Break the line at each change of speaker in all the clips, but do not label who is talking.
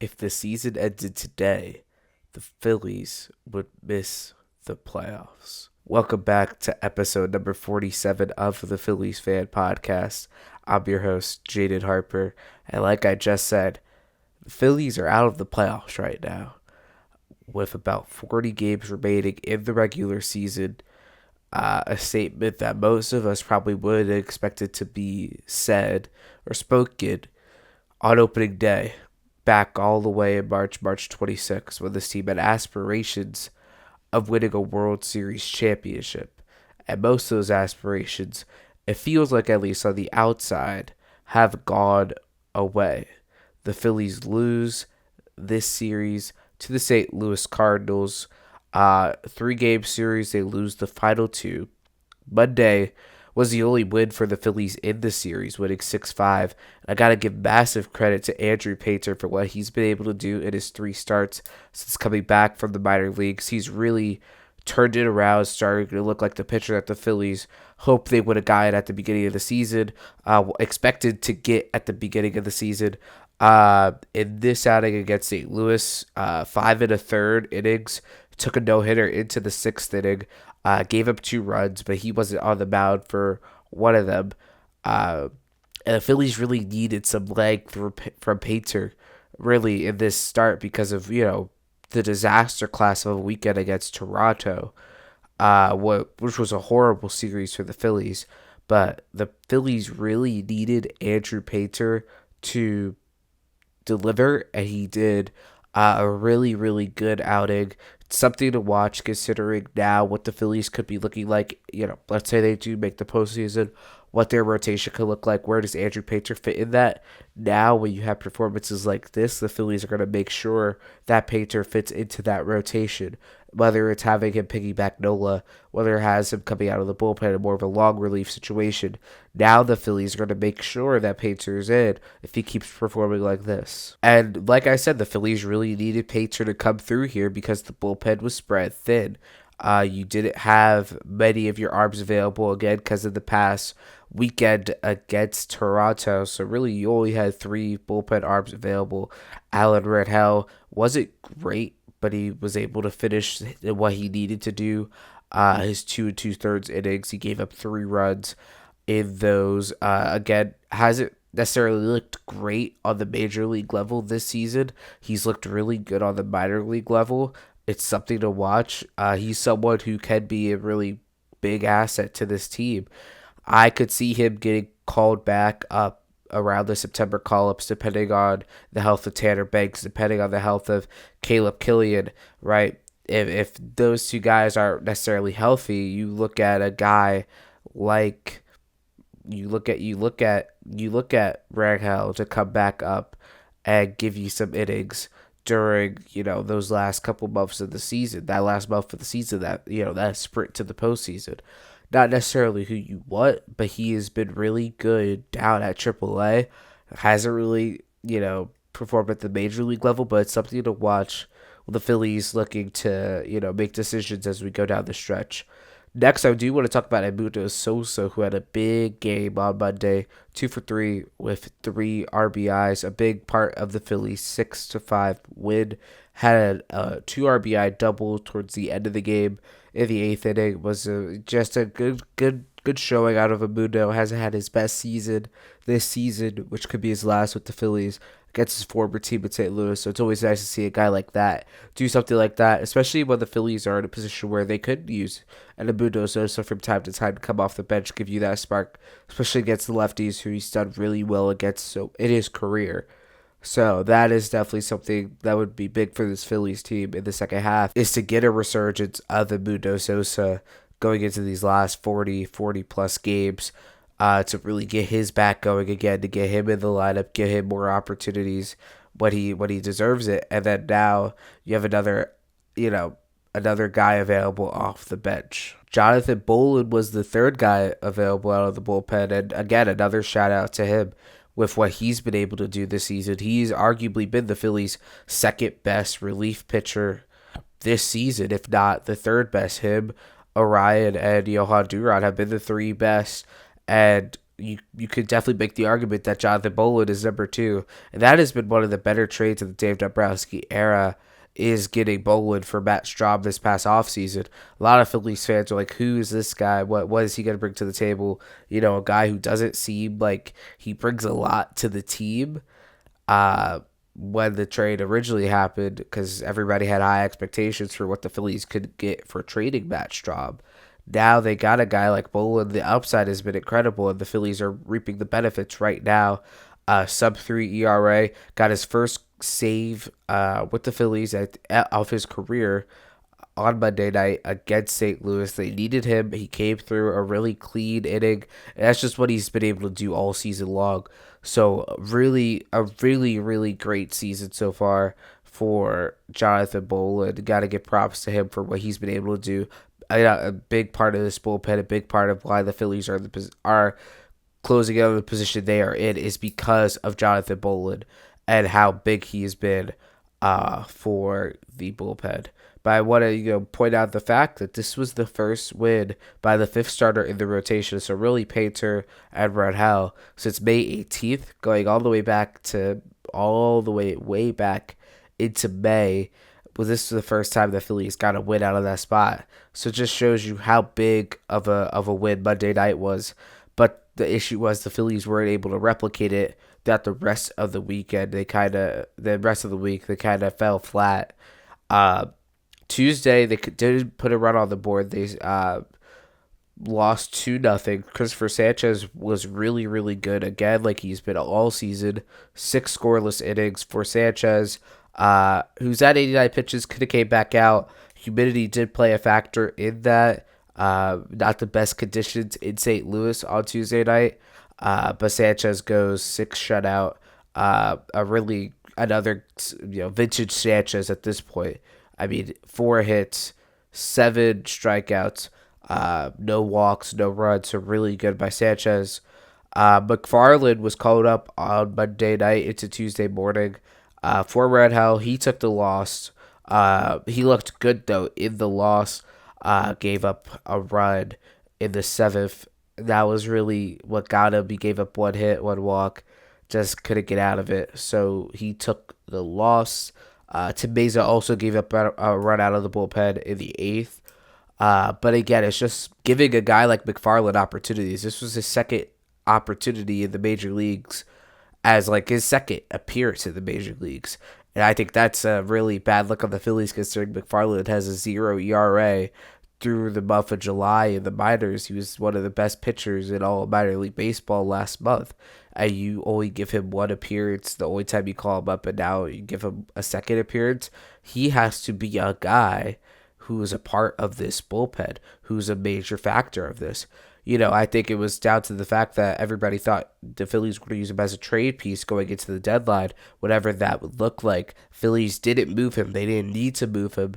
If the season ended today, the Phillies would miss the playoffs. Welcome back to episode number 47 of the Phillies Fan Podcast. I'm your host, Jaden Harper. And like I just said, the Phillies are out of the playoffs right now with about 40 games remaining in the regular season. A statement that most of us probably would expect it to be said or spoken on opening day, back all the way in March 26th, when this team had aspirations of winning a World Series championship. And most of those aspirations, it feels like, at least on the outside, have gone away. The Phillies lose this series to the St. Louis Cardinals. 3 game series, they lose the final two. Monday was the only win for the Phillies in the series, winning 6-5. I got to give massive credit to Andrew Painter for what he's been able to do in his 3 starts since coming back from the minor leagues. He's really turned it around, starting to look like the pitcher that the Phillies hoped they would have gotten at the beginning of the season, expected to get at the beginning of the season. In this outing against St. Louis, 5 1/3 innings, took a no-hitter into the 6th inning, gave up 2 runs, but he wasn't on the mound for one of them. And the Phillies really needed some leg from Painter, really, in this start because of, the disaster class of a weekend against Toronto, which was a horrible series for the Phillies. But the Phillies really needed Andrew Painter to deliver, and he did. A really, really good outing. Something to watch considering now what the Phillies could be looking like. Let's say they do make the postseason, what their rotation could look like. Where does Andrew Painter fit in that? Now, when you have performances like this, the Phillies are going to make sure that Painter fits into that rotation. Whether it's having him piggyback Nola, whether it has him coming out of the bullpen in more of a long relief situation. Now the Phillies are going to make sure that Painter's in if he keeps performing like this. And like I said, the Phillies really needed Painter to come through here because the bullpen was spread thin. You didn't have many of your arms available again because of the past weekend against Toronto. So really, you only had 3 bullpen arms available. Alan Redhell wasn't great, but he was able to finish what he needed to do. His 2 2/3 innings, he gave up 3 runs in those. Again, hasn't necessarily looked great on the major league level this season. He's looked really good on the minor league level. It's something to watch. He's someone who can be a really big asset to this team. I could see him getting called back up around the September call-ups, depending on the health of Tanner Banks, depending on the health of Caleb Killian, right? If those two guys aren't necessarily healthy, you look at a guy like you look at Rangel to come back up and give you some innings during those last couple months of the season, that last month of the season, that sprint to the postseason. Not necessarily who you want, but he has been really good down at AAA. Hasn't really performed at the major league level, but it's something to watch with the Phillies looking to make decisions as we go down the stretch. Next, I do want to talk about Edmundo Sosa, who had a big game on Monday, 2 for 3 with 3 RBIs. A big part of the Phillies 6-5 win. Had a 2 RBI double towards the end of the game in the 8th inning. Was just a good showing out of Edmundo. Hasn't had his best season this season, which could be his last with the Phillies, against his former team in St. Louis. So it's always nice to see a guy like that do something like that, especially when the Phillies are in a position where they could use an Edmundo Sosa from time to time to come off the bench, give you that spark, especially against the lefties who he's done really well against so in his career. So that is definitely something that would be big for this Phillies team in the second half, is to get a resurgence of Edmundo Sosa going into these last 40 plus games, to really get his back going again, to get him in the lineup, get him more opportunities when he deserves it. And then now you have another guy available off the bench. Jonathan Bolin was the third guy available out of the bullpen, and again, another shout out to him with what he's been able to do this season. He's arguably been the Phillies' second best relief pitcher this season, if not the third best. Him, Orion, and Johan Duran have been the 3 best. And you could definitely make the argument that Jonathan Bolin is number two, and that has been one of the better trades of the Dave Dombrowski era. Is getting Bolin for Matt Straub this past offseason. A lot of Phillies fans are like, "Who is this guy? What is he going to bring to the table?" A guy who doesn't seem like he brings a lot to the team. When the trade originally happened, because everybody had high expectations for what the Phillies could get for trading Matt Straub. Now they got a guy like Bolin. The upside has been incredible, and the Phillies are reaping the benefits right now. Sub 3 ERA, got his first save with the Phillies of his career on Monday night against St. Louis. They needed him. He came through a really clean inning. And that's just what he's been able to do all season long. So a really great season so far for Jonathan Bolin. Got to give props to him for what he's been able to do. A big part of this bullpen, a big part of why the Phillies are closing out the position they are in is because of Jonathan Bolin and how big he has been for the bullpen. But I want to point out the fact that this was the first win by the fifth starter in the rotation. So really Painter and Rodell since May 18th, going all the way back way back into May. Well, this is the first time the Phillies got a win out of that spot. So it just shows you how big of a win Monday night was. But the issue was the Phillies weren't able to replicate it. That the rest of the weekend they kind of fell flat. Tuesday they did put a run on the board. They lost 2-0. Christopher Sanchez was really good again, like he's been all season. 6 scoreless innings for Sanchez, who's at 89 pitches, could have came back out. Humidity did play a factor in that. Not the best conditions in St. Louis on Tuesday night. But Sanchez goes 6 shutout. Another vintage Sanchez at this point. I mean, 4 hits, 7 strikeouts, no walks, no runs. So really good by Sanchez. McFarland was called up on Monday night into Tuesday morning. For Red Hell, he took the loss. He looked good though in the loss. Gave up a run in the 7th. That was really what got him. He gave up 1 hit, 1 walk, just couldn't get out of it. So he took the loss. Tim Mesa also gave up a run out of the bullpen in the 8th. But again, it's just giving a guy like McFarland opportunities. This was his second opportunity in the major leagues, as like his second appearance in the major leagues. And I think that's a really bad look on the Phillies, considering McFarland has a 0 ERA through the month of July in the minors. He was one of the best pitchers in all of minor league baseball last month. And you only give him 1 appearance the only time you call him up, and now you give him a second appearance. He has to be a guy who is a part of this bullpen, who's a major factor of this. I think it was down to the fact that everybody thought the Phillies were going to use him as a trade piece going into the deadline, whatever that would look like. Phillies didn't move him. They didn't need to move him.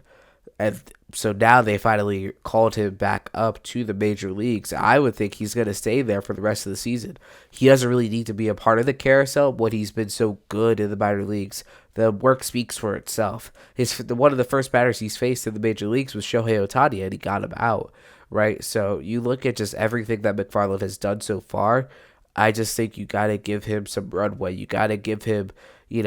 And so now they finally called him back up to the major leagues. I would think he's going to stay there for the rest of the season. He doesn't really need to be a part of the carousel when he's been so good in the minor leagues. The work speaks for itself. One of the first batters he's faced in the major leagues was Shohei Ohtani, and he got him out, right? So you look at just everything that McFarland has done so far. I just think you got to give him some runway. You got to give him, you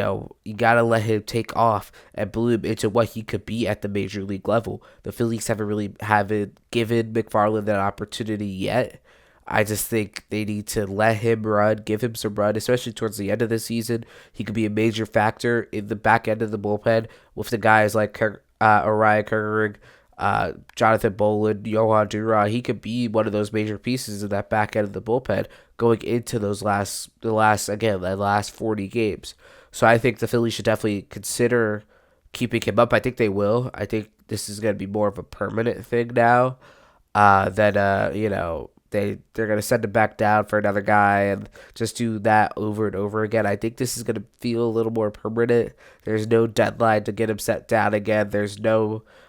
got to let him take off and bloom into what he could be at the major league level. The Phillies haven't given McFarland that opportunity yet. I just think they need to let him run, give him some run, especially towards the end of the season. He could be a major factor in the back end of the bullpen with the guys like Uriah Kerrig, Jonathan Bolin, Johan Duran. He could be one of those major pieces in that back end of the bullpen going into the last 40 games. So I think the Phillies should definitely consider keeping him up. I think they will. I think this is going to be more of a permanent thing now. They're going to send him back down for another guy and just do that over and over again. I think this is going to feel a little more permanent. There's no deadline to get him set down again.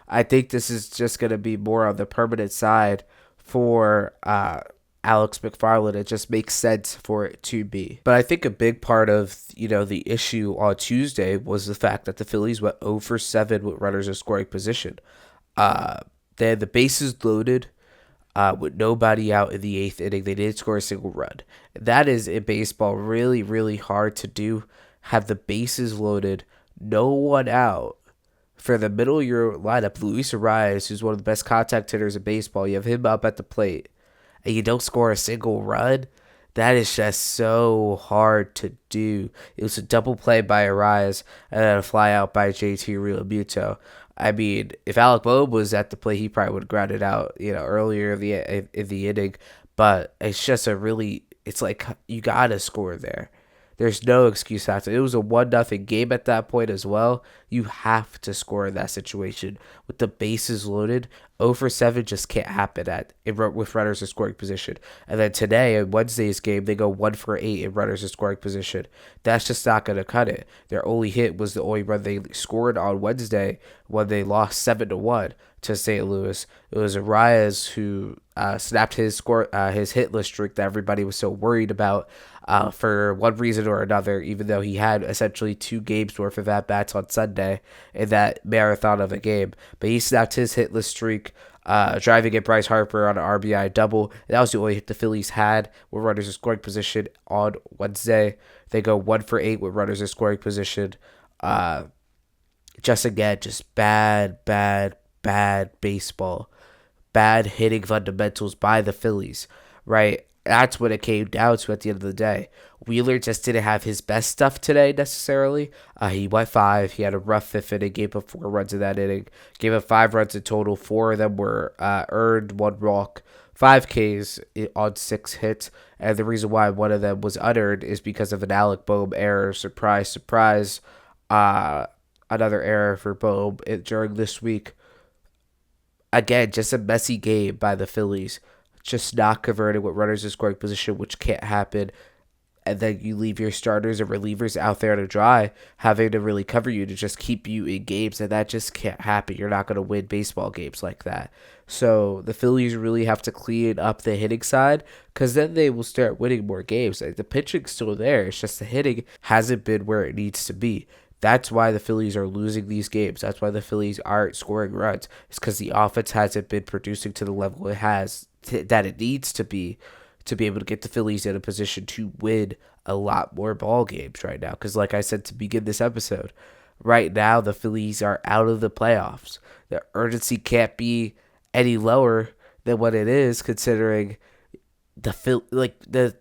I think this is just going to be more on the permanent side for Alex McFarland. It just makes sense for it to be. But I think a big part of, the issue on Tuesday was the fact that the Phillies went 0 for 7 with runners in scoring position. They had the bases loaded. with nobody out in the eighth inning. They didn't score a single run. That is in baseball really, really hard to do. Have the bases loaded, no one out. For the middle of your lineup, Luis Arias, who's one of the best contact hitters in baseball, you have him up at the plate, and you don't score a single run. That is just so hard to do. It was a double play by Arias and then a fly out by JT Realmuto. I mean, if Alec Boehm was at the plate, he probably would have grounded out, earlier in the inning. But it's just it's like you gotta score there. There's no excuse not to. It was a 1-0 game at that point as well. You have to score in that situation. With the bases loaded, 0 for 7 just can't happen with runners in scoring position. And then today, in Wednesday's game, they go 1 for 8 in runners in scoring position. That's just not going to cut it. Their only hit was the only run they scored on Wednesday when they lost 7-1 to St. Louis. It was Arias who snapped his hitless streak that everybody was so worried about for one reason or another, even though he had essentially 2 games worth of at-bats on Sunday in that marathon of a game. But he snapped his hitless streak, driving at Bryce Harper on an RBI double. And that was the only hit the Phillies had with runners in scoring position on Wednesday. They go 1 for 8 with runners in scoring position. Just bad baseball. Bad hitting fundamentals by the Phillies, right? That's what it came down to at the end of the day. Wheeler just didn't have his best stuff today necessarily. He went 5. He had a rough fifth inning, gave up 4 runs in that inning. Gave up 5 runs in total. 4 of them were earned, 1 walk, 5 Ks on 6 hits. And the reason why one of them was unearned is because of an Alec Boehm error. Surprise, surprise. Another error for Boehm during this week. Again, just a messy game by the Phillies. Just not converting with runners in scoring position, which can't happen. And then you leave your starters and relievers out there to dry, having to really cover you to just keep you in games, and that just can't happen. You're not going to win baseball games like that. So the Phillies really have to clean up the hitting side, because then they will start winning more games. Like, the pitching's still there. It's just the hitting hasn't been where it needs to be. That's why the Phillies are losing these games. That's why the Phillies aren't scoring runs. It's because the offense hasn't been producing to the level that it needs to be able to get the Phillies in a position to win a lot more ball games right now. Because like I said to begin this episode, right now the Phillies are out of the playoffs. The urgency can't be any lower than what it is, considering the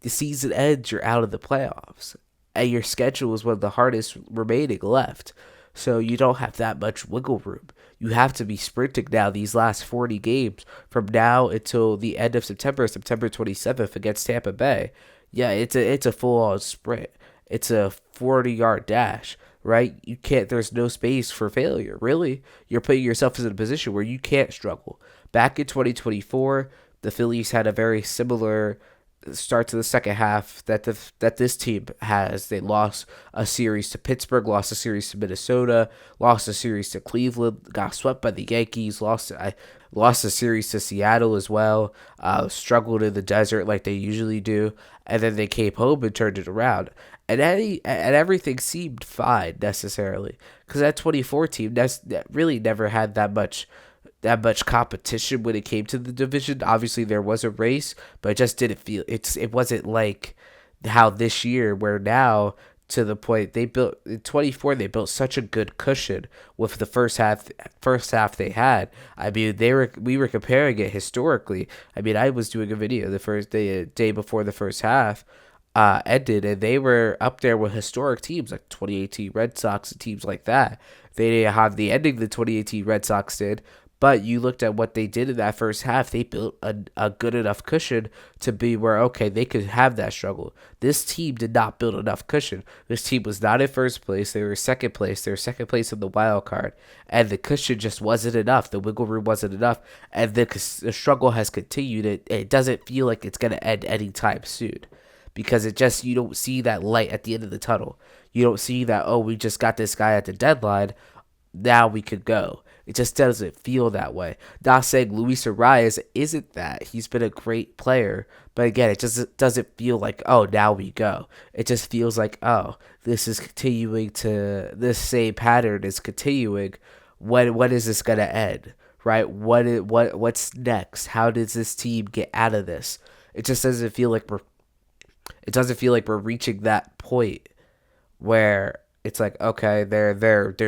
season ends, you're out of the playoffs. And your schedule is one of the hardest remaining left. So you don't have that much wiggle room. You have to be sprinting now these last 40 games from now until the end of September 27th against Tampa Bay. Yeah, it's a full-on sprint. It's a 40-yard dash, right? You can't. There's no space for failure, really. You're putting yourself in a position where you can't struggle. Back in 2024, the Phillies had a very similar start to the second half that this team has. They lost a series to Pittsburgh, lost a series to Minnesota, lost a series to Cleveland, got swept by the Yankees, lost a series to Seattle as well, struggled in the desert like they usually do, and then they came home and turned it around. And everything seemed fine necessarily, because that 24 team that really never had that much competition when it came to the division. Obviously there was a race, but it just didn't feel it wasn't like how this year, where now to the point they built in 24, they built such a good cushion with the first half they had. I mean, we were comparing it historically. I mean, I was doing a video the first day before the first half ended, and they were up there with historic teams like 2018 Red Sox and teams like that. They didn't have the ending the 2018 Red Sox did, but you looked at what they did in that first half. They built a good enough cushion to be where, okay, they could have that struggle. This team did not build enough cushion. This team was not in first place. They were second place. They were second place in the wild card. And the cushion just wasn't enough. The wiggle room wasn't enough. And the struggle has continued. It doesn't feel like it's going to end anytime soon, because you don't see that light at the end of the tunnel. You don't see that, oh, we just got this guy at the deadline, now we could go. It just doesn't feel that way. Not saying Luis Arias isn't that. He's been a great player. But again, it just doesn't feel like, oh, now we go. It just feels like, oh, this same pattern is continuing. When is this going to end? right? What's next? How does this team get out of this? It just doesn't feel like we're reaching that point where it's like, okay, they're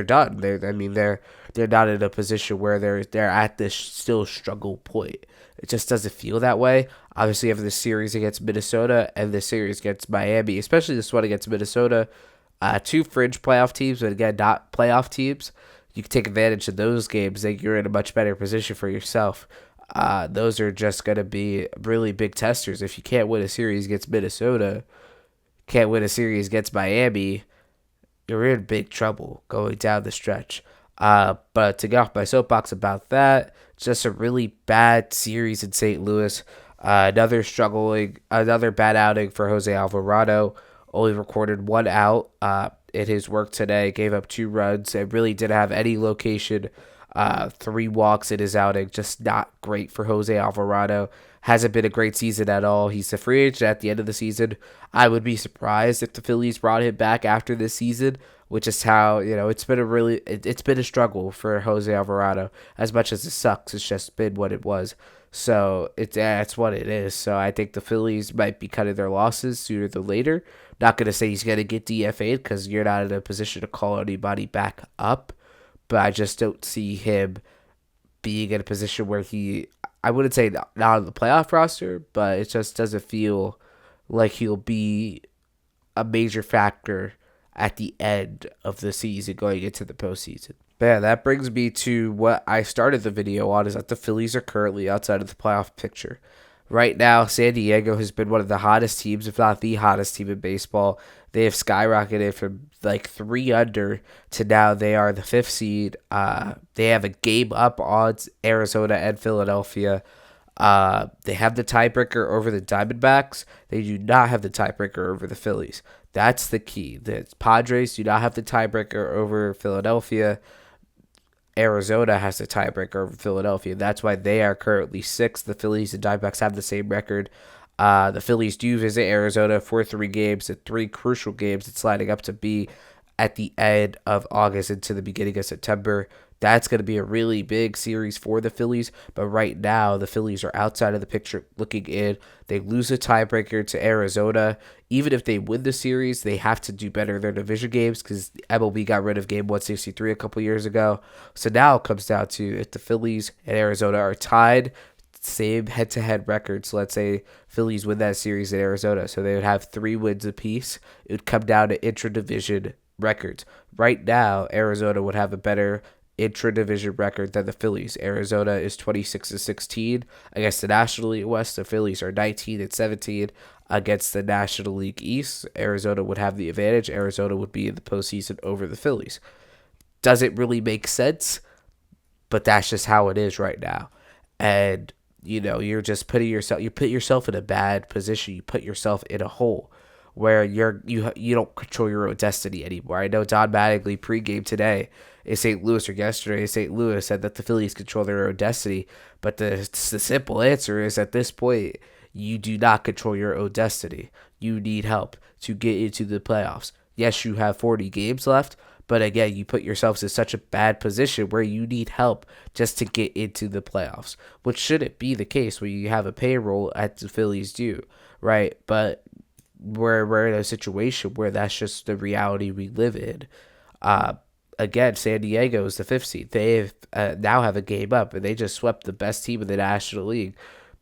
done. They're not in a position where they're at this still struggle point. It just doesn't feel that way. Obviously, you have this series against Minnesota and this series against Miami, especially this one against Minnesota. Two fringe playoff teams, but again, not playoff teams. You can take advantage of those games. Then you're in a much better position for yourself. Those are just going to be really big testers. If you can't win a series against Minnesota, can't win a series against Miami, you're in big trouble going down the stretch. But to get off my soapbox about that, just a really bad series in St. Louis. Another bad outing for Jose Alvarado. Only recorded one out in his work today. Gave up 2 runs and really didn't have any location. 3 walks in his outing. Just not great for Jose Alvarado. Hasn't been a great season at all. He's a free agent at the end of the season. I would be surprised if the Phillies brought him back after this season, which is how, it's been it's been a struggle for Jose Alvarado. As much as it sucks, it's just been what it was. So that's what it is. So I think the Phillies might be cutting their losses sooner than later. Not going to say he's going to get DFA'd because you're not in a position to call anybody back up. But I just don't see him being in a position where I wouldn't say not on the playoff roster, but it just doesn't feel like he'll be a major factor at the end of the season going into the postseason. But yeah, that brings me to what I started the video on, is that the Phillies are currently outside of the playoff picture. Right now, San Diego has been one of the hottest teams, if not the hottest team in baseball. They have skyrocketed from like 3 under to now they are the 5th seed. They have a game up odds, Arizona and Philadelphia. They have the tiebreaker over the Diamondbacks. They do not have the tiebreaker over the Phillies. That's the key. The Padres do not have the tiebreaker over Philadelphia. Arizona has the tiebreaker over Philadelphia. That's why they are currently 6th. The Phillies and Diamondbacks have the same record. The Phillies do visit Arizona for 3 games, and 3 crucial games. It's lining up to be at the end of August into the beginning of September. That's going to be a really big series for the Phillies. But right now, the Phillies are outside of the picture looking in. They lose a tiebreaker to Arizona. Even if they win the series, they have to do better in their division games because MLB got rid of game 163 a couple years ago. So now it comes down to if the Phillies and Arizona are tied, same head-to-head record. So let's say Phillies win that series in Arizona. So they would have 3 wins apiece. It would come down to intra-division records. Right now, Arizona would have a better intra-division record than the Phillies. Arizona is 26-16 against the National League West. The Phillies are 19-17 against the National League East. Arizona would have the advantage. Arizona would be in the postseason over the Phillies. Doesn't really make sense, but that's just how it is right now. And you're just put yourself in a bad position. You put yourself in a hole where you don't control your own destiny anymore. I know Don Mattingly pregame today in St. Louis, or yesterday in St. Louis, said that the Phillies control their own destiny. But the simple answer is, at this point, you do not control your own destiny. You need help to get into the playoffs. Yes, you have 40 games left, but again, you put yourselves in such a bad position where you need help just to get into the playoffs, which shouldn't be the case when you have a payroll as the Phillies do, right? But we're in a situation where that's just the reality we live in. Again, San Diego is the 5th seed. They now have a game up, and they just swept the best team in the National League.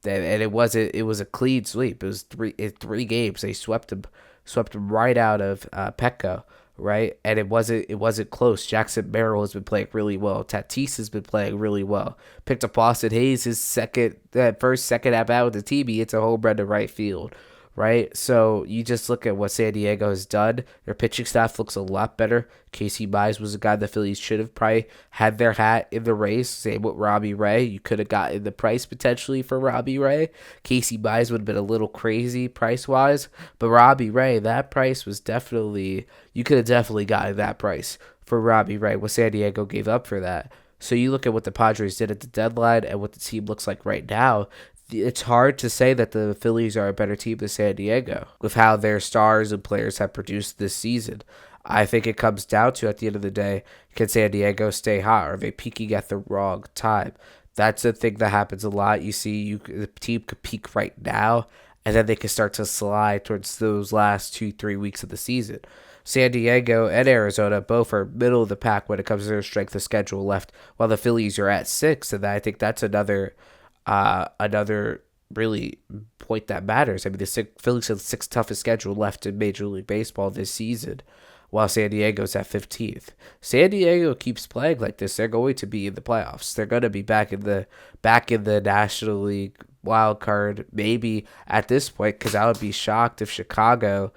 And it was a clean sweep. It was 3 games. They swept them right out of Petco, right? And it wasn't close. Jackson Merrill has been playing really well. Tatis has been playing really well. Picked up Austin Hayes, his second at bat with the team. He hits a home run to right field, right? So you just look at what San Diego has done. Their pitching staff looks a lot better. Casey Mize was a guy the Phillies should have probably had their hat in the race. Same with Robbie Ray. You could have gotten the price potentially for Robbie Ray. Casey Mize would have been a little crazy price-wise, but Robbie Ray, that price was definitely, you could have definitely gotten that price for Robbie Ray. What San Diego gave up for that. So you look at what the Padres did at the deadline and what the team looks like right now. It's hard to say that the Phillies are a better team than San Diego with how their stars and players have produced this season. I think it comes down to, at the end of the day, can San Diego stay hot? Or are they peaking at the wrong time? That's a thing that happens a lot. You see, the team could peak right now, and then they can start to slide towards those last 2-3 weeks of the season. San Diego and Arizona both are middle of the pack when it comes to their strength of schedule left, while the Phillies are at 6, and I think that's another really point that matters. I mean, Phillies have the sixth toughest schedule left in Major League Baseball this season, while San Diego's at 15th. San Diego keeps playing like this, they're going to be in the playoffs. They're going to be back in the National League wild card, maybe at this point, because I would be shocked if Chicago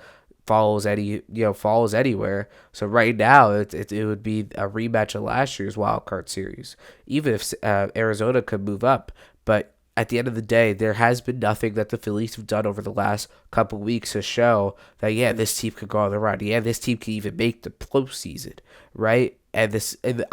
falls anywhere. So right now, it would be a rematch of last year's wild card series, even if Arizona could move up. But at the end of the day, there has been nothing that the Phillies have done over the last couple weeks to show that, yeah, this team could go on the run. Yeah, this team can even make the postseason, right? And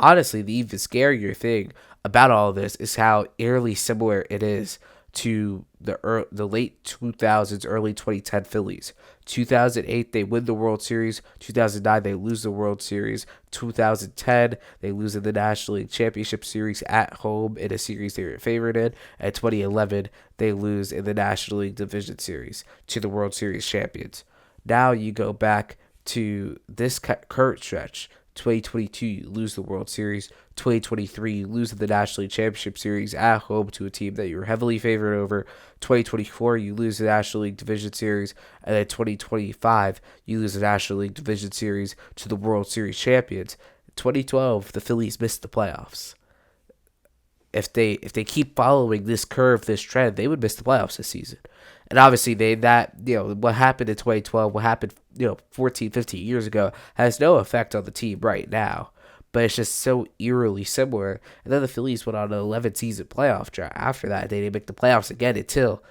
honestly, the even scarier thing about all of this is how eerily similar it is to the late 2000s, early 2010 Phillies. 2008, they win the World Series. 2009, they lose the World Series. 2010, they lose in the National League Championship Series at home in a series they were favored in. And 2011, they lose in the National League Division Series to the World Series champions. Now you go back to this current stretch. 2022, you lose the World Series. 2023, you lose the National League Championship Series at home to a team that you were heavily favored over. 2024, you lose the National League Division Series. And then 2025, you lose the National League Division Series to the World Series champions. 2012, the Phillies missed the playoffs. If they keep following this curve, this trend, they would miss the playoffs this season. And obviously, what happened in 2012, what happened 14, 15 years ago, has no effect on the team right now. But it's just so eerily similar. And then the Phillies went on an 11-season playoff drought. After that, they didn't make the playoffs again until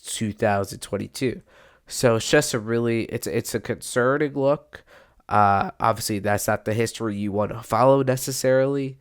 2022. So it's just it's a concerning look. Obviously, that's not the history you want to follow necessarily.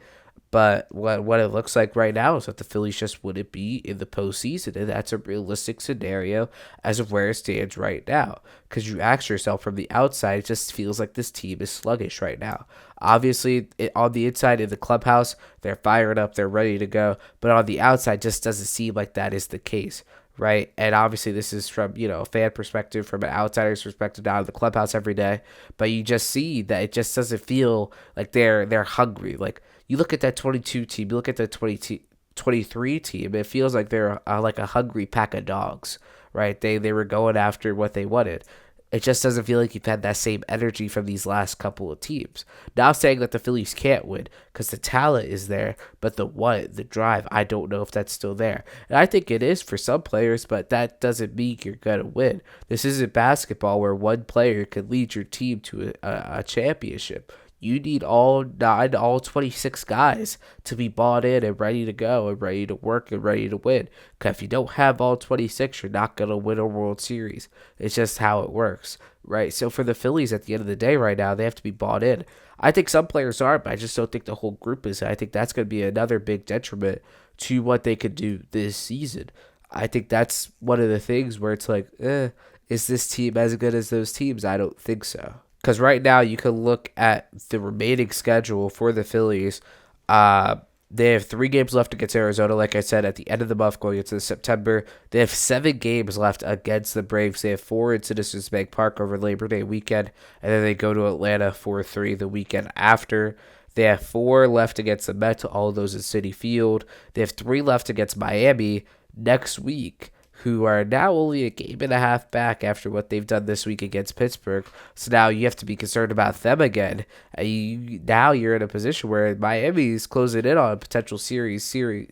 But what it looks like right now is that the Phillies just wouldn't be in the postseason, and that's a realistic scenario as of where it stands right now. Because you ask yourself from the outside, it just feels like this team is sluggish right now. Obviously, on the inside in the clubhouse, they're fired up, they're ready to go. But on the outside, it just doesn't seem like that is the case, right? And obviously, this is from a fan perspective, from an outsider's perspective, down in the clubhouse every day. But you just see that it just doesn't feel like they're hungry. Like, you look at that 22 team, you look at the 23 team, it feels like they're like a hungry pack of dogs, right? They were going after what they wanted. It just doesn't feel like you've had that same energy from these last couple of teams. Not saying that the Phillies can't win, because the talent is there, but the drive, I don't know if that's still there. And I think it is for some players, but that doesn't mean you're going to win. This isn't basketball where one player can lead your team to a championship. You need all 26 guys to be bought in and ready to go and ready to work and ready to win. Because if you don't have all 26, you're not going to win a World Series. It's just how it works, right? So for the Phillies, at the end of the day right now, they have to be bought in. I think some players are, but I just don't think the whole group is. I think that's going to be another big detriment to what they could do this season. I think that's one of the things where it's like, is this team as good as those teams? I don't think so. Because right now, you can look at the remaining schedule for the Phillies. They have 3 games left against Arizona, like I said, at the end of the month going into September. They have 7 games left against the Braves. They have 4 in Citizens Bank Park over Labor Day weekend, and then they go to Atlanta for 3 the weekend after. They have 4 left against the Mets, all of those in Citi Field. They have 3 left against Miami next week, who are now only a game and a half back after what they've done this week against Pittsburgh. So now you have to be concerned about them again. Now you're in a position where Miami's closing in on a potential season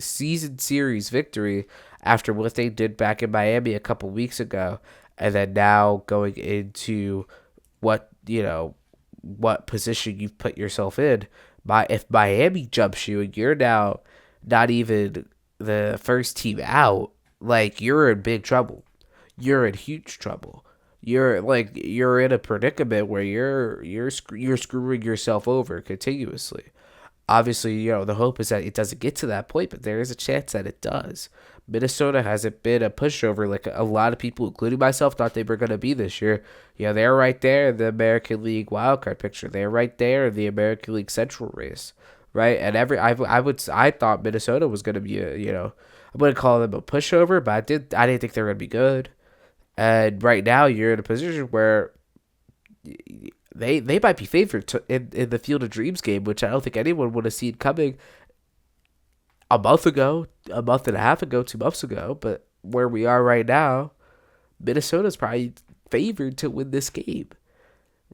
series victory after what they did back in Miami a couple weeks ago. And then now going into what position you've put yourself in. If Miami jumps you and you're now not even the first team out, like, you're in big trouble. You're in huge trouble. You're in a predicament where you're screwing yourself over continuously. Obviously, the hope is that it doesn't get to that point, but there is a chance that it does. Minnesota hasn't been a pushover like a lot of people, including myself, thought they were going to be this year. They're right there in the American League wildcard picture. They're right there in the American League Central race, right? And I thought Minnesota was going to be I wouldn't call them a pushover, but I didn't think they were going to be good. And right now you're in a position where they might be favored in the Field of Dreams game, which I don't think anyone would have seen coming a month ago, a month and a half ago, 2 months ago. But where we are right now, Minnesota's probably favored to win this game,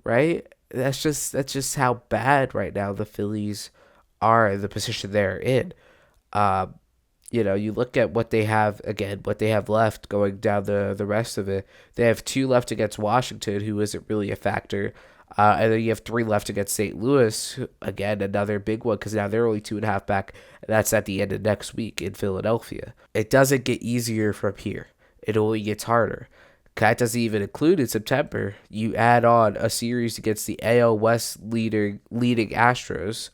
right? That's just how bad right now the Phillies are in the position they're in. Um, you look at what they have again, what they have left going down the rest of it. They have two left against Washington, who isn't really a factor. And then you have three left against St. Louis. Again, another big one because now they're only 2.5 back. And that's at the end of next week in Philadelphia. It doesn't get easier from here. It only gets harder. That doesn't even include in September. You add on a series against the AL West leading Astros,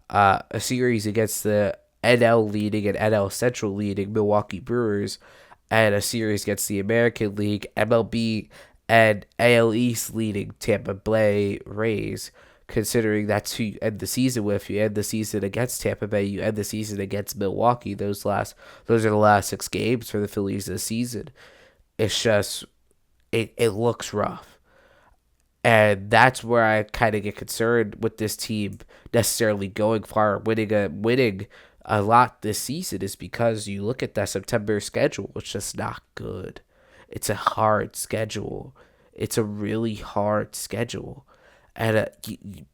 a series against the NL leading and NL Central leading Milwaukee Brewers, and a series against the American League, MLB, and AL East leading Tampa Bay Rays. Considering that's who you end the season with, you end the season against Tampa Bay, you end the season against Milwaukee. Those are the last 6 games for the Phillies this season. It's just it looks rough. And that's where I kind of get concerned with this team necessarily going far, winning a lot this season, is because you look at that September schedule, it's just not good. It's a hard schedule. It's a really hard schedule. And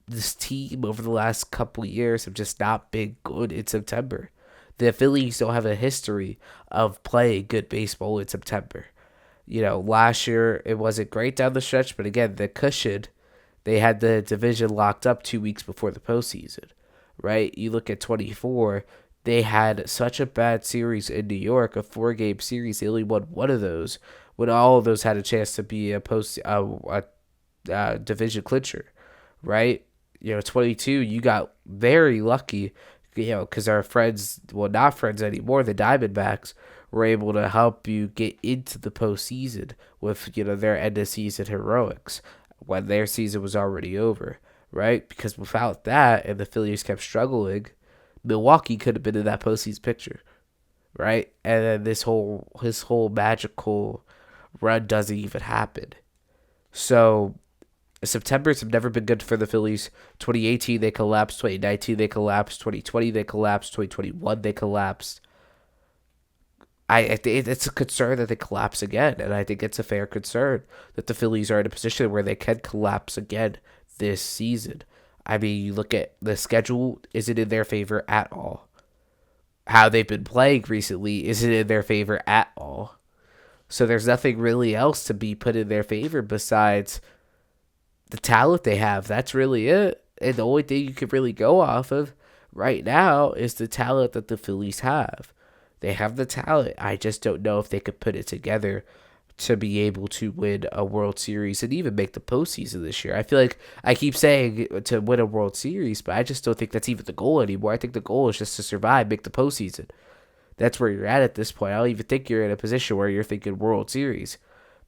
this team over the last couple of years have just not been good in September. The Phillies don't have a history of playing good baseball in September. Last year it wasn't great down the stretch, but again, the cushion, they had the division locked up 2 weeks before the postseason, right? You look at 24, they had such a bad series in New York, a 4-game series. They only won one of those when all of those had a chance to be a division clincher, right? 22, you got very lucky, because our friends, well, not friends anymore, the Diamondbacks, were able to help you get into the postseason with, their end of season heroics when their season was already over, right? Because without that, and the Phillies kept struggling, Milwaukee could have been in that postseason picture, right? And then his whole magical run doesn't even happen. So September's have never been good for the Phillies. 2018 they collapsed, 2019 they collapsed, 2020 they collapsed, 2021 they collapsed. I think it's a concern that they collapse again, and I think it's a fair concern that the Phillies are in a position where they can collapse again this season. I mean, you look at the schedule, isn't in their favor at all. How they've been playing recently isn't in their favor at all. So there's nothing really else to be put in their favor besides the talent they have. That's really it. And the only thing you can really go off of right now is the talent that the Phillies have. They have the talent. I just don't know if they could put it together to be able to win a World Series and even make the postseason this year. I feel like I keep saying to win a World Series, but I just don't think that's even the goal anymore. I think the goal is just to survive, make the postseason. That's where you're at this point. I don't even think you're in a position where you're thinking World Series.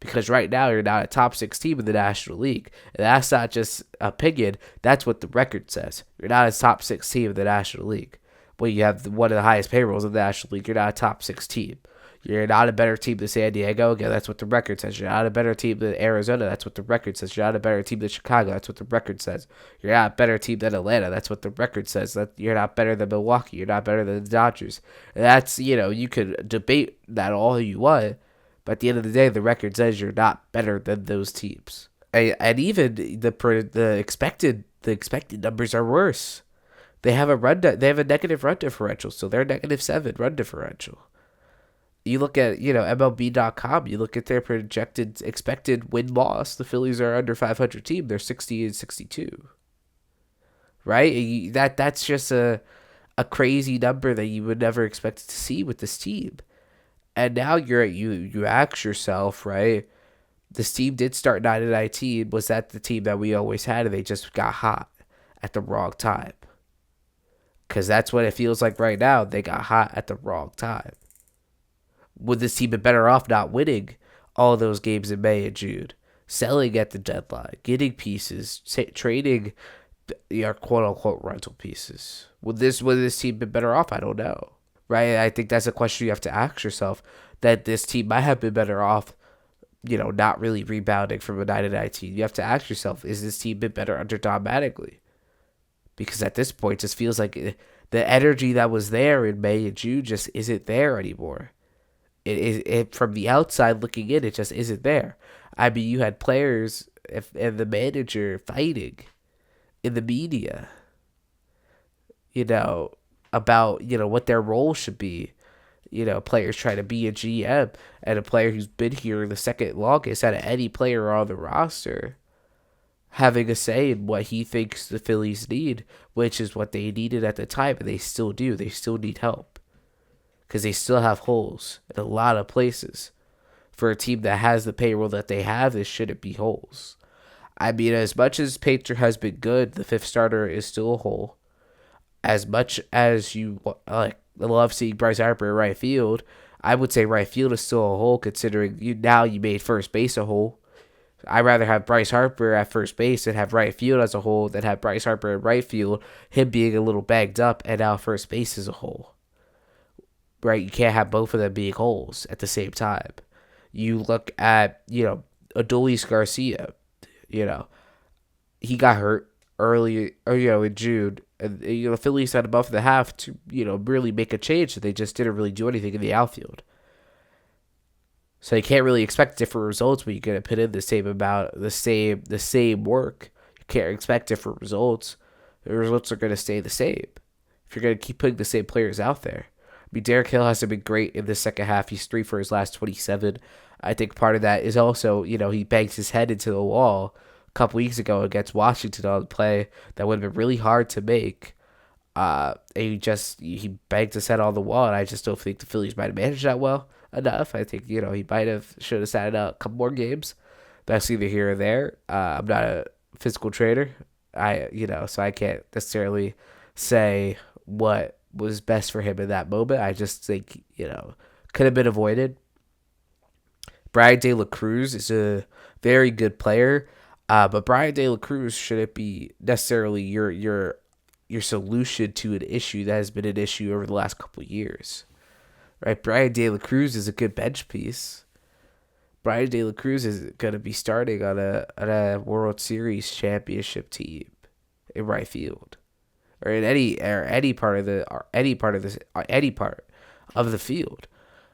Because right now you're not a top 6 team in the National League. And that's not just opinion. That's what the record says. You're not a top 6 team in the National League. Well, you have one of the highest payrolls in the National League. You're not a top 6 team. You're not a better team than San Diego. Again, that's what the record says. You're not a better team than Arizona. That's what the record says. You're not a better team than Chicago. That's what the record says. You're not a better team than Atlanta. That's what the record says. That you're not better than Milwaukee. You're not better than the Dodgers. And that's, you could debate that all you want, but at the end of the day, the record says you're not better than those teams. And even the expected numbers are worse. They have a negative run differential, so they're -7 run differential. You look at, MLB.com, you look at their projected expected win-loss, the Phillies are under 500 team, they're 60-62. Right? That's just a crazy number that you would never expect to see with this team. And now you ask yourself, right? This team did start 9-19. Was that the team that we always had, and they just got hot at the wrong time? Because that's what it feels like right now. They got hot at the wrong time. Would this team be better off not winning all those games in May and June? Selling at the deadline, getting pieces, trading quote unquote rental pieces. Would this team been better off? I don't know. Right? I think that's a question you have to ask yourself. That this team might have been better off, not really rebounding from a 9-19. You have to ask yourself, is this team been better under Don Mattingly? Because at this point, it just feels like the energy that was there in May and June just isn't there anymore. It from the outside looking in, it just isn't there. I mean, you had players and the manager fighting in the media, you know, about, what their role should be. Players trying to be a GM, and a player who's been here the second longest out of any player on the roster having a say in what he thinks the Phillies need, which is what they needed at the time, and they still do. They still need help because they still have holes in a lot of places. For a team that has the payroll that they have, this shouldn't be holes. I mean, as much as Painter has been good, the fifth starter is still a hole. As much as you love seeing Bryce Harper in right field, I would say right field is still a hole, considering you made first base a hole. I'd rather have Bryce Harper at first base and have right field as a whole than have Bryce Harper in right field, him being a little bagged up, and now first base as a whole. Right? You can't have both of them being holes at the same time. You look at, Adolis Garcia, he got hurt early, or, in June. And, the Phillies had a month and a half to, really make a change. So they just didn't really do anything in the outfield. So you can't really expect different results when you're going to put in the same amount, the same work. You can't expect different results. The results are going to stay the same if you're going to keep putting the same players out there. I mean, Derek Hill hasn't been great in the second half. He's 3 for his last 27. I think part of that is also, he banged his head into the wall a couple weeks ago against Washington on the play that would have been really hard to make. And he banged his head on the wall, and I just don't think the Phillies might have managed that well enough. I think, he should have sat out a couple more games. That's either here or there. I'm not a physical trainer. So I can't necessarily say what was best for him in that moment. I just think, could have been avoided. Brian De La Cruz is a very good player, but Brian De La Cruz shouldn't be necessarily your solution to an issue that has been an issue over the last couple of years. Right? Brian De La Cruz is a good bench piece. Brian De La Cruz is going to be starting on a World Series championship team in right field, or in any part of the field.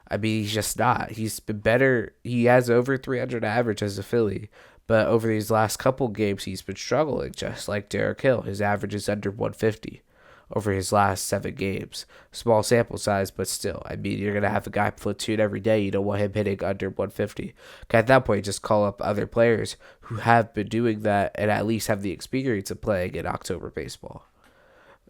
I mean, he's just not. He's been better. He has over 300 average as a Philly, but over these last couple games, he's been struggling, just like Derek Hill. His average is under 150 over his last 7 games. Small sample size, but still. I mean, you're going to have a guy platoon every day. You don't want him hitting under 150. At that point, just call up other players who have been doing that and at least have the experience of playing in October baseball.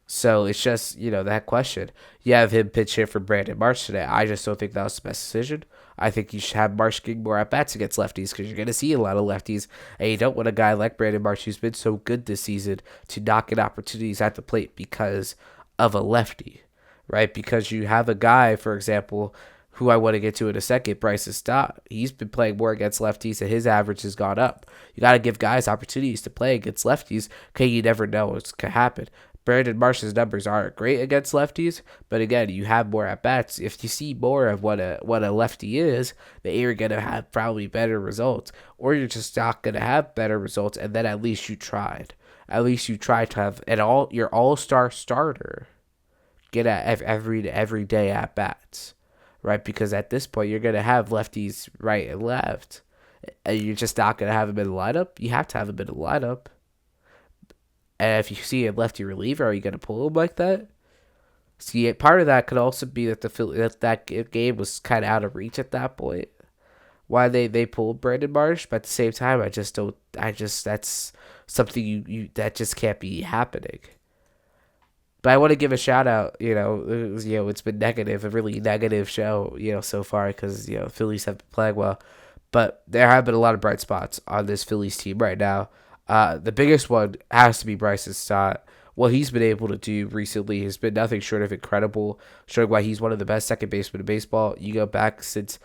So it's just, that question. You have him pitch hit for Brandon Marsh today. I just don't think that was the best decision. I think you should have Marsh getting more at-bats against lefties because you're going to see a lot of lefties. And you don't want a guy like Brandon Marsh, who's been so good this season, to not get opportunities at the plate because of a lefty, right? Because you have a guy, for example, who I want to get to in a second, Bryce Stott. He's been playing more against lefties and his average has gone up. You got to give guys opportunities to play against lefties because you never know what's going to happen. Brandon Marsh's numbers aren't great against lefties, but again, you have more at-bats. If you see more of what a lefty is, then you're going to have probably better results. Or you're just not going to have better results, and then at least you tried. At least you tried to have your all-star starter get at every day at-bats, right? Because at this point, you're going to have lefties right and left, and you're just not going to have them in the lineup. You have to have them in the lineup. And if you see a lefty reliever, are you going to pull him like that? See, part of that could also be that that game was kind of out of reach at that point. Why they pulled Brandon Marsh, but at the same time, that's something that just can't be happening. But I want to give a shout out. It's been a really negative show, so far because Phillies have been playing well, but there have been a lot of bright spots on this Phillies team right now. The biggest one has to be Bryce Stott. what he's been able to do recently has been nothing short of incredible, showing why he's one of the best second basemen in baseball. You go back since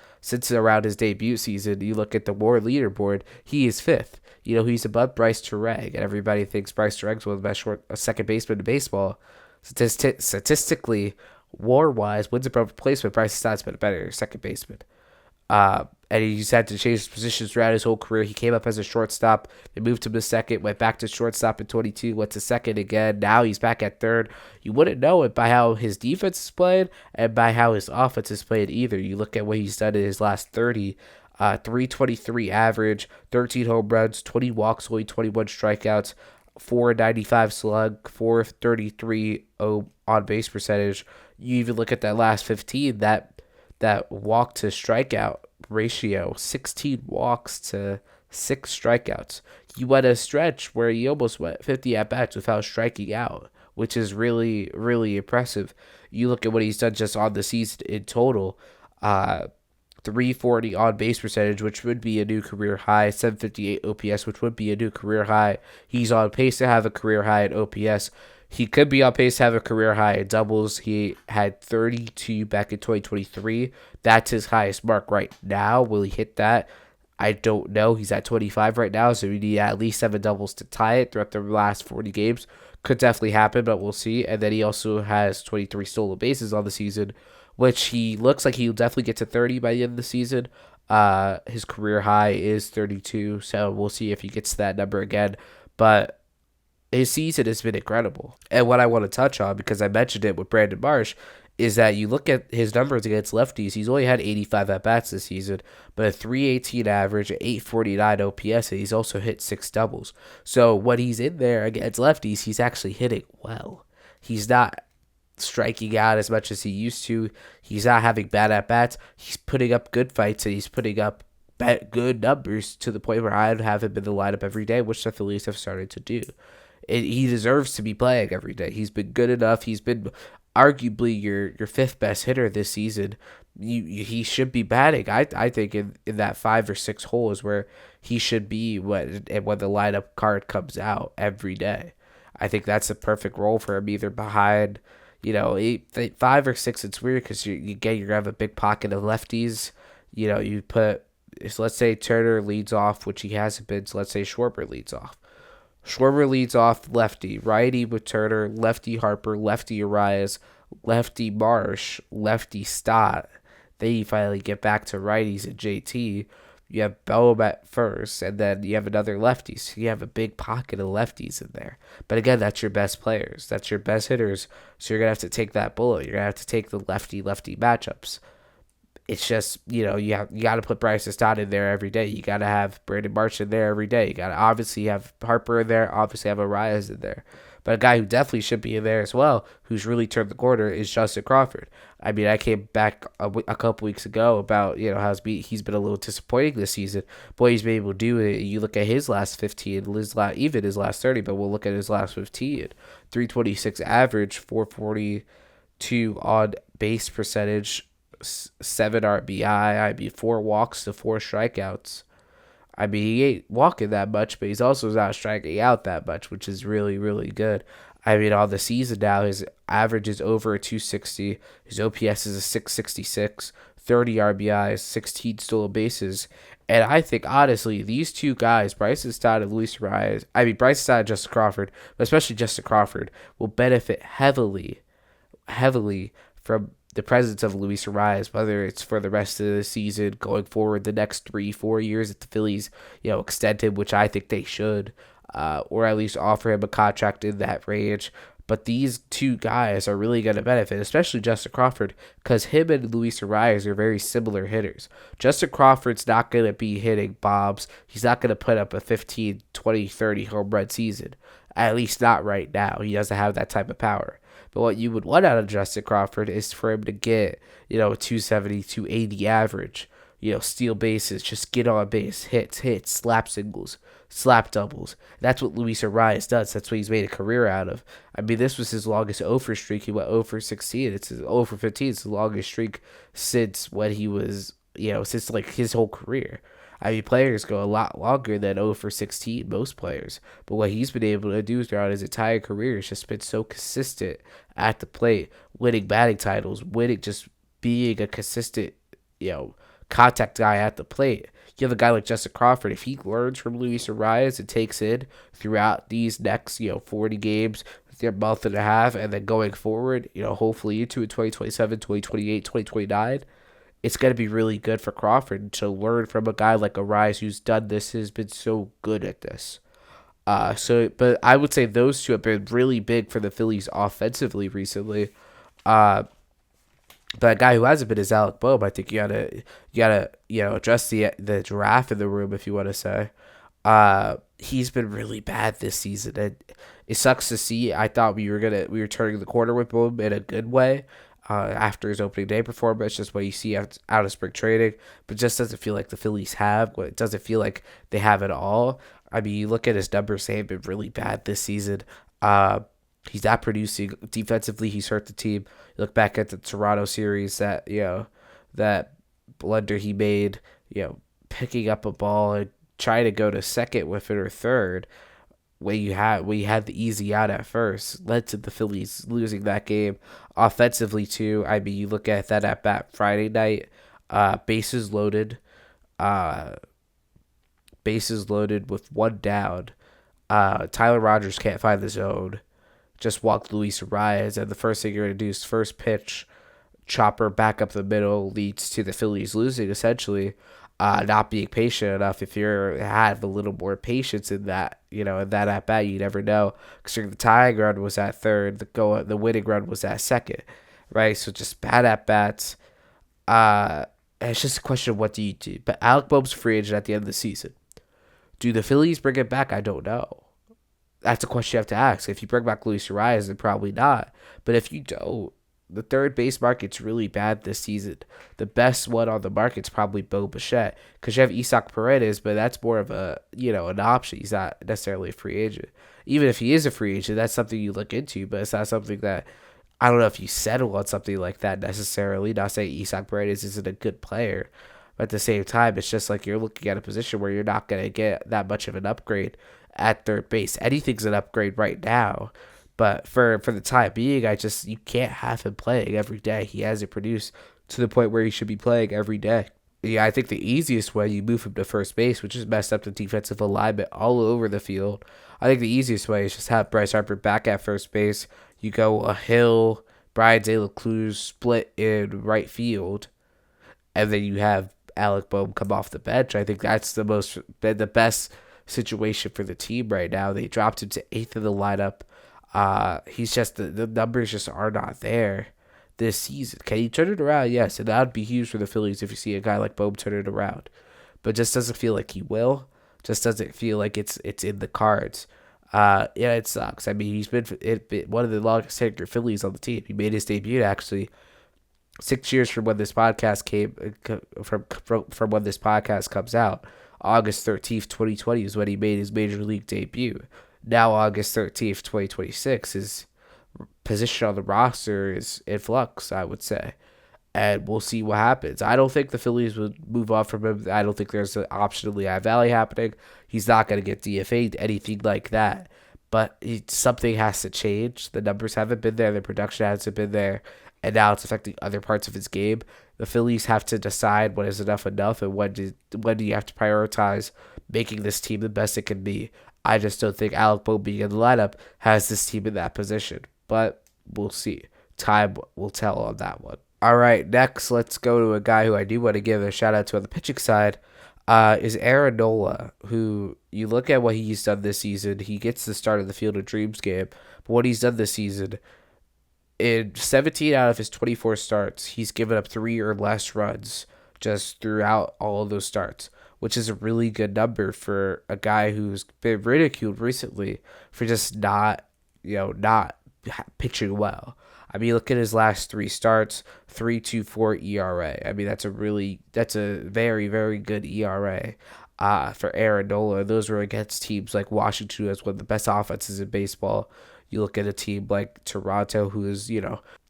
around his debut season, you look at the WAR leaderboard, he is fifth. He's above Bryce Turang, and everybody thinks Bryce Turang's one of the best second basemen in baseball. Statistically, WAR-wise, wins above replacement, Bryce Stott's been a better second baseman. And he's had to change his positions throughout his whole career. He came up as a shortstop. They moved him to second, went back to shortstop in 22, went to second again. Now he's back at third. You wouldn't know it by how his defense is played and by how his offense is played either. You look at what he's done in his last 30, 323 average, 13 home runs, 20 walks, only 21 strikeouts, 495 slug, 433 on base percentage. You even look at that last 15, that walk to strikeout ratio, 16 walks to 6 strikeouts. You went a stretch where he almost went 50 at-bats without striking out, which is really, really impressive. You look at what he's done just on the season in total, 340 on base percentage, which would be a new career high, 758 OPS, which would be a new career high. He's on pace to have a career high in OPS. He could be on pace to have a career high in doubles. He had 32 back in 2023. That's his highest mark right now. Will he hit that? I don't know. He's at 25 right now, so we need at least 7 doubles to tie it throughout the last 40 games. Could definitely happen, but we'll see. And then he also has 23 stolen bases on the season, which he looks like he'll definitely get to 30 by the end of the season. His career high is 32, so we'll see if he gets to that number again. But his season has been incredible. And what I want to touch on, because I mentioned it with Brandon Marsh, is that you look at his numbers against lefties. He's only had 85 at-bats this season, but a 318 average, an 849 OPS, and he's also hit 6 doubles. So when he's in there against lefties, he's actually hitting well. He's not striking out as much as he used to. He's not having bad at-bats. He's putting up good fights, and he's putting up good numbers to the point where I'd have him in the lineup every day, which the Phillies have started to do. He deserves to be playing every day. He's been good enough. He's been arguably your fifth best hitter this season. He should be batting. I think in that 5 or 6 hole is where he should be when the lineup card comes out every day. I think that's a perfect role for him, either behind, 5 or 6. It's weird because you're gonna have a big pocket of lefties. You put, so let's say Turner leads off, which he hasn't been. So let's say Schwarber leads off. Schwarber leads off lefty, righty with Turner, lefty Harper, lefty Arias, lefty Marsh, lefty Stott. Then you finally get back to righties and JT. You have Boehm at first, and then you have another lefty. So you have a big pocket of lefties in there. But again, that's your best players. That's your best hitters. So you're going to have to take that bullet. You're going to have to take the lefty-lefty matchups. It's just, you got to put Bryce Stott in there every day. You got to have Brandon Marsh in there every day. You got to obviously have Harper in there, obviously have Arias in there. But a guy who definitely should be in there as well, who's really turned the corner, is Justin Crawford. I mean, I came back a couple weeks ago about, how he's been a little disappointing this season. Boy, he's been able to do it. You look at his last 15, even his last 30, but we'll look at his last 15. 326 average, 442 on base percentage, 7 RBI, 4 walks to 4 strikeouts. I mean, he ain't walking that much, but he's also not striking out that much, which is really, really good. I mean, on the season now, his average is over a 260. His OPS is a 666, 30 RBIs, 16 stolen bases. And I think, honestly, these two guys, Bryce Stott and Luis Arias, Bryce Stott and Justin Crawford, but especially Justin Crawford, will benefit heavily from the presence of Luis Arias, whether it's for the rest of the season, going forward the next 3-4 years if the Phillies, extend him, which I think they should, or at least offer him a contract in that range. But these two guys are really going to benefit, especially Justin Crawford, because him and Luis Arias are very similar hitters. Justin Crawford's not going to be hitting bombs. He's not going to put up a 15, 20, 30 home run season, at least not right now. He doesn't have that type of power. But what you would want out of Justin Crawford is for him to get, a 270, 280 average, steal bases, just get on base, hits, slap singles, slap doubles. That's what Luis Arias does. That's what he's made a career out of. This was his longest 0 for streak. He went 0 for 16. It's his 0 for 15. It's the longest streak since when he was, since like his whole career. I mean, players go a lot longer than 0 for 16, most players. But what he's been able to do throughout his entire career is just been so consistent at the plate, winning batting titles, winning, just being a consistent, contact guy at the plate. You have a guy like Justin Crawford. If he learns from Luis Arias and takes in throughout these next, 40 games, their month and a half, and then going forward, hopefully into 2027, 2028, 2029, it's going to be really good for Crawford to learn from a guy like Arias who's done this, has been so good at this. But I would say those two have been really big for the Phillies offensively recently. But a guy who hasn't been is Alec Boehm. I think you gotta address the giraffe in the room, if you want to say. He's been really bad this season, and it sucks to see. I thought we were turning the corner with Boehm in a good way. After his opening day performance, just what you see out of spring training, but just doesn't feel like the Phillies have. It doesn't feel like they have it all. I mean, you look at his numbers; they've been really bad this season. He's not producing defensively. He's hurt the team. You look back at the Toronto series, that blunder he made, picking up a ball and trying to go to second with it or third, where you had the easy out at first, led to the Phillies losing that game. Offensively too, I mean, you look at that at bat Friday night, bases loaded, with one down. Tyler Rogers can't find the zone. Just walked Luis Arias, and the first thing you're going to do is first pitch, chopper back up the middle, leads to the Phillies losing, essentially. Not being patient enough. If you have a little more patience in that, in that at bat, you never know. Because the tying run was at third, the winning run was at second, right? So just bad at bats. It's just a question of what do you do. But Alec Boehm's free agent at the end of the season. Do the Phillies bring it back? I don't know. That's a question you have to ask. If you bring back Luis Arias, then probably not. But if you don't, the third base market's really bad this season. The best one on the market's probably Bo Bichette, because you have Isaac Paredes, but that's more of an option. He's not necessarily a free agent. Even if he is a free agent, that's something you look into, but it's not something that, I don't know if you settle on something like that necessarily. Not saying Isaac Paredes isn't a good player, but at the same time, it's just like you're looking at a position where you're not going to get that much of an upgrade at third base. Anything's an upgrade right now. But for the time being, you can't have him playing every day. He hasn't produced to the point where he should be playing every day. Yeah, I think the easiest way, you move him to first base, which has messed up the defensive alignment all over the field. I think the easiest way is just have Bryce Harper back at first base. You go a Hill, Brian De La Cruz split in right field, and then you have Alec Boehm come off the bench. I think that's the best situation for the team right now. They dropped him to 8th in the lineup. He's just the numbers just are not there this season. Can he turn it around? Yes, and that would be huge for the Phillies if you see a guy like Boehm turn it around. But just doesn't feel like he will. Just doesn't feel like it's in the cards. It sucks. I mean, he's been one of the longest tenured Phillies on the team. He made his debut actually 6 years from when this podcast from when this podcast comes out. August 13th, 2020 is when he made his major league debut. Now, August 13th, 2026, his position on the roster is in flux, I would say. And we'll see what happens. I don't think the Phillies would move on from him. I don't think there's an option to Lehigh Valley happening. He's not going to get DFA'd, anything like that. But something has to change. The numbers haven't been there. The production hasn't been there. And now it's affecting other parts of his game. The Phillies have to decide when is enough, and when do you have to prioritize making this team the best it can be. I just don't think Alec Boehm being in the lineup has this team in that position. But we'll see. Time will tell on that one. All right, next, let's go to a guy who I do want to give a shout out to on the pitching side, is Aaron Nola, who you look at what he's done this season. He gets the start of the Field of Dreams game. But what he's done this season, in 17 out of his 24 starts, he's given up 3 or less runs just throughout all of those starts, which is a really good number for a guy who's been ridiculed recently for just not pitching well. I mean, look at his last 3 starts, 3.24 ERA. I mean, that's a very, very good ERA for Aaron Nola. Those were against teams like Washington, who has one of the best offenses in baseball. You look at a team like Toronto, who is,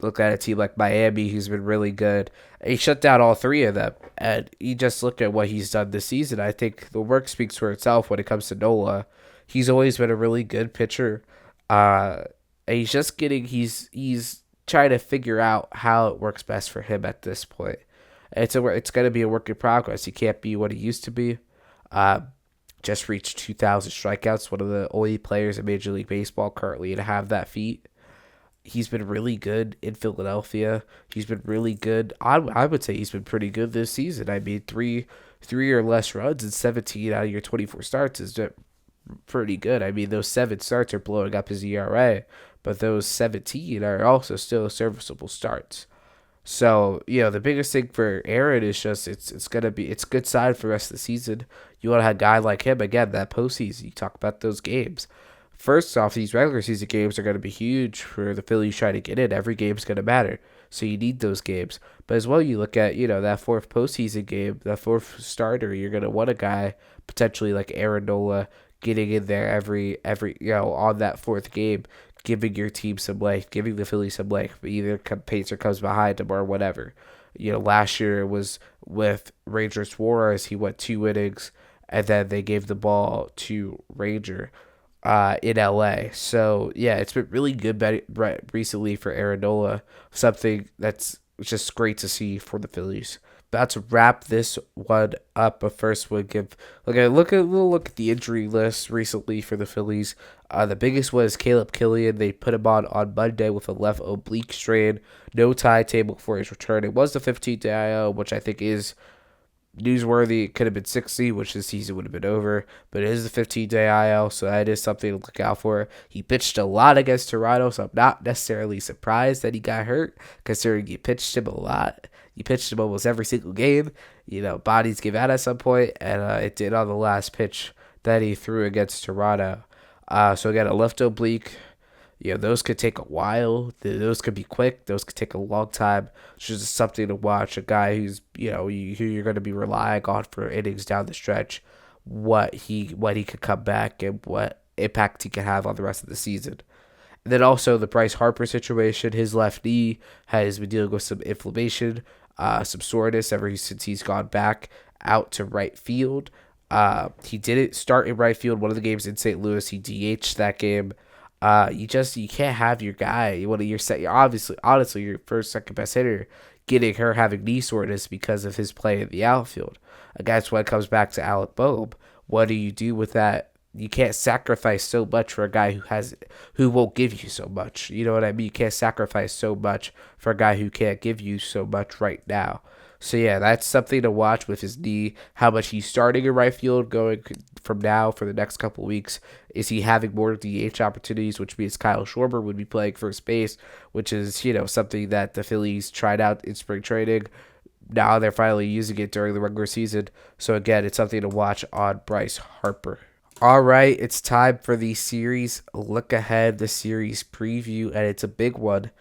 look at a team like Miami, who's been really good. He shut down all three of them. And you just look at what he's done this season. I think the work speaks for itself when it comes to Nola. He's always been a really good pitcher. And he's trying to figure out how it works best for him at this point. It's going to be a work in progress. He can't be what he used to be. Just reached 2,000 strikeouts, one of the only players in Major League Baseball currently to have that feat. He's been really good in Philadelphia. He's been really good. I would say he's been pretty good this season. I mean, three or less runs and 17 out of your 24 starts is pretty good. I mean, those 7 starts are blowing up his ERA, but those 17 are also still serviceable starts. So, the biggest thing for Aaron is just it's good sign for the rest of the season. You want to have a guy like him again, that postseason. You talk about those games. First off, these regular season games are going to be huge for the Phillies trying to get in. Every game's going to matter. So you need those games. But as well, you look at, that fourth postseason game, that fourth starter, you're going to want a guy potentially like Aaron Nola getting in there every on that fourth game, giving your team some life, giving the Phillies some life. Either Pacer comes behind them or whatever. Last year it was with Ranger Suarez. He went 2 innings, and then they gave the ball to Ranger in LA. So, yeah, it's been really good recently for Aaron Nola. Something that's just great to see for the Phillies. About to wrap this one up, but first we'll give a look at the injury list recently for the Phillies. The biggest was Caleb Killian. They put him on Monday with a left oblique strain. No timetable for his return. It was the 15th day IL, which I think is newsworthy. It could have been 60, which the season would have been over, but it is the 15-day IL, so that is something to look out for. He pitched a lot against Toronto, so I'm not necessarily surprised that he got hurt, considering you pitched him a lot. You pitched him almost every single game. Bodies give out at some point, and it did on the last pitch that he threw against Toronto. So again, a left oblique. Those could take a while. Those could be quick. Those could take a long time. It's just something to watch. A guy who's, who you're going to be relying on for innings down the stretch, what he could come back and what impact he can have on the rest of the season. And then also the Bryce Harper situation. His left knee has been dealing with some inflammation, some soreness ever since he's gone back out to right field. He didn't start in right field. One of the games in St. Louis, he DH'd that game. You can't have your guy, honestly your first, second best hitter getting her having knee soreness because of his play in the outfield. That's when it comes back to Alec Boehm. What do you do with that? You can't sacrifice so much for a guy who won't give you so much. You know what I mean? You can't sacrifice so much for a guy who can't give you so much right now. So yeah, that's something to watch with his knee. How much he's starting in right field going from now for the next couple of weeks. Is he having more DH opportunities, which means Kyle Schwarber would be playing first base, which is, something that the Phillies tried out in spring training. Now they're finally using it during the regular season. So again, it's something to watch on Bryce Harper. All right, it's time for the series look ahead, the series preview, and it's a big one.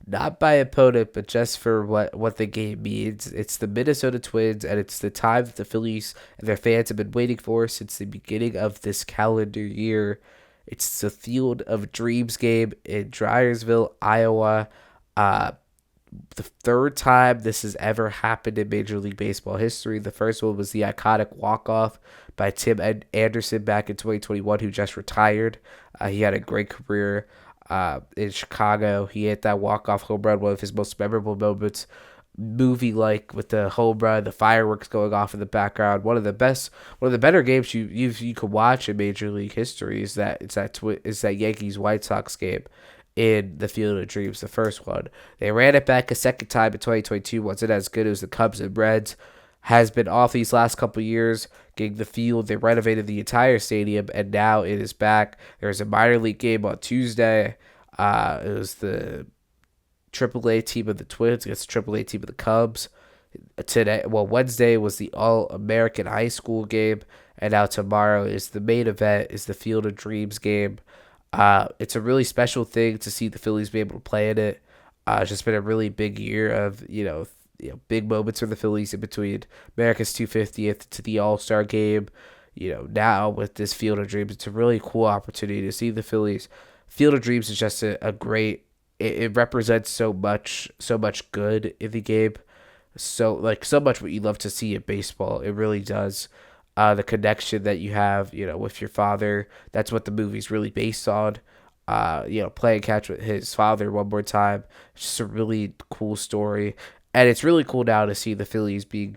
Not by opponent, but just for what the game means. It's the Minnesota Twins, and it's the time that the Phillies and their fans have been waiting for since the beginning of this calendar year. It's the Field of Dreams game in Dryersville, Iowa. The third time this has ever happened in Major League Baseball history. The first one was the iconic walk-off by Tim Anderson back in 2021, who just retired. He had a great career in Chicago. He hit that walk-off home run, one of his most memorable moments, movie-like, with the home run, the fireworks going off in the background. One of the better games you could watch in Major League history is that Yankees White Sox game in the Field of Dreams, the first one. They ran it back a second time in 2022. Wasn't as good as the Cubs and Reds. Has been off these last couple years, getting the field. They renovated the entire stadium, and now it is back. There's a minor league game on Tuesday. It was the AAA team of the Twins against the AAA team of the Cubs. Wednesday was the All-American High School game, and now tomorrow is the main event, is the Field of Dreams game. It's a really special thing to see the Phillies be able to play in it. It's just been a really big year of, big moments for the Phillies in between America's 250th to the All-Star game. Now with this Field of Dreams, it's a really cool opportunity to see the Phillies Field of Dreams is just a great. It represents so much good in the game. So much what you love to see in baseball. It really does. The connection that you have, with your father. That's what the movie's really based on. Playing catch with his father one more time. It's just a really cool story. And it's really cool now to see the Phillies being,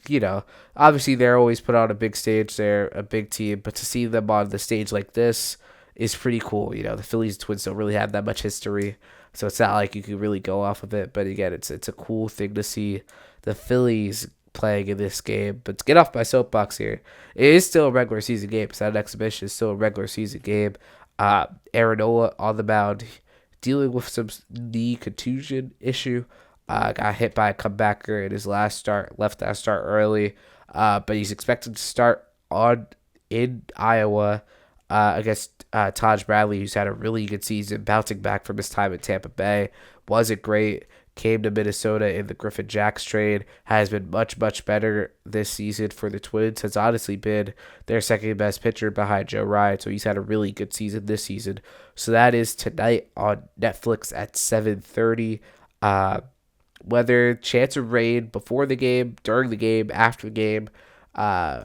obviously they're always put on a big stage. They're a big team, but to see them on the stage like this is pretty cool. The Phillies Twins don't really have that much history, so it's not like you can really go off of it. But again, it's a cool thing to see the Phillies playing in this game. But to get off my soapbox here, it is still a regular season game. It's not an exhibition. It's still a regular season game. Aaron Nola on the mound, dealing with some knee contusion issue. Got hit by a comebacker in his last start. Left that start early, but he's expected to start in Iowa against Taj Bradley, who's had a really good season, bouncing back from his time at Tampa Bay. Wasn't great. Came to Minnesota in the Griffin Jacks trade. Has been much, much better this season for the Twins. Has honestly been their second best pitcher behind Joe Ryan. So he's had a really good season this season. So that is tonight on Netflix at 7:30. Weather, chance of rain before the game, during the game, after the game.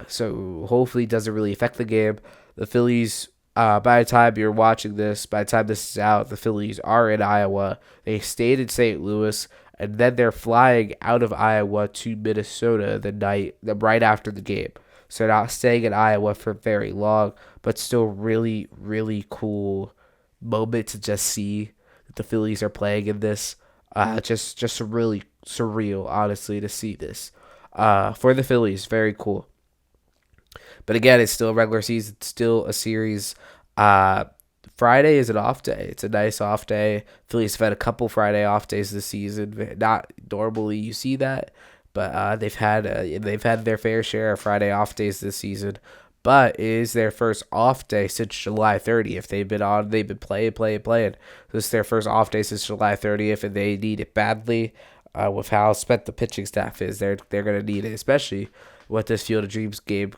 So hopefully it doesn't really affect the game. The Phillies, by the time you're watching this, by the time this is out, the Phillies are in Iowa. They stayed in St. Louis, and then they're flying out of Iowa to Minnesota right after the game. So not staying in Iowa for very long, but still really, really cool moment to just see that the Phillies are playing in this. Just really surreal, honestly, to see this. For the Phillies, very cool. But again, it's still a regular season, it's still a series. Friday is an off day. It's a nice off day. Phillies have had a couple Friday off days this season. Not normally you see that, but they've had their fair share of Friday off days this season. But it is their first off day since July 30th. They've been playing. This is their first off day since July 30th, and they need it badly. With how spent the pitching staff is, they're gonna need it, especially with this Field of Dreams game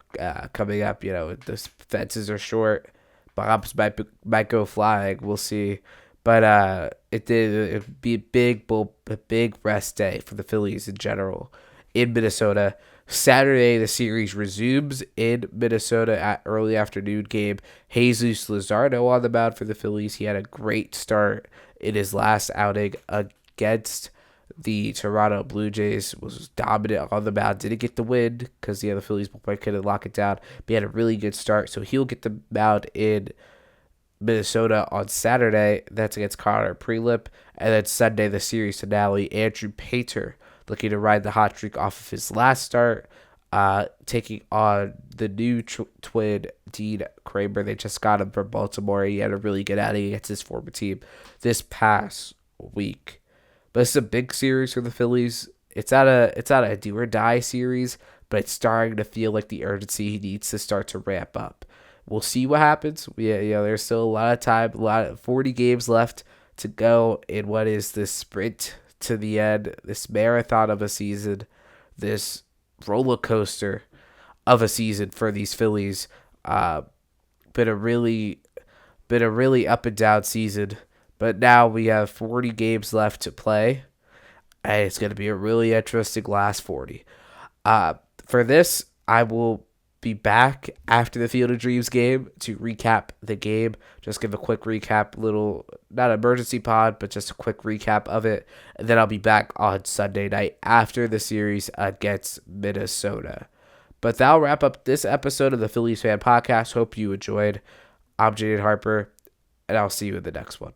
coming up. The fences are short, bombs might go flying. We'll see, but it'd be a big rest day for the Phillies in general in Minnesota. Saturday, the series resumes in Minnesota at early afternoon game. Jesus Luzardo on the mound for the Phillies. He had a great start in his last outing against the Toronto Blue Jays. Was dominant on the mound. Didn't get the win because the Phillies bullpen couldn't lock it down. But he had a really good start, so he'll get the mound in Minnesota on Saturday. That's against Connor Prelip. And then Sunday, the series finale, Andrew Painter looking to ride the hot streak off of his last start, taking on the new twin, Dean Kramer. They just got him from Baltimore. He had a really good outing against his former team this past week. But it's a big series for the Phillies. It's not a do or die series, but it's starting to feel like the urgency needs to start to ramp up. We'll see what happens. There's still a lot of time, 40 games left to go in what is this sprint to the end, this marathon of a season, this roller coaster of a season for these Phillies. Been a really up and down season, but now we have 40 games left to play, and it's going to be a really interesting last 40. For this, I will be back after the Field of Dreams game to recap the game. Just give a quick recap, not an emergency pod, but just a quick recap of it. And then I'll be back on Sunday night after the series against Minnesota. But that'll wrap up this episode of the Phillies Fan Podcast. Hope you enjoyed. I'm Jaden Harper, and I'll see you in the next one.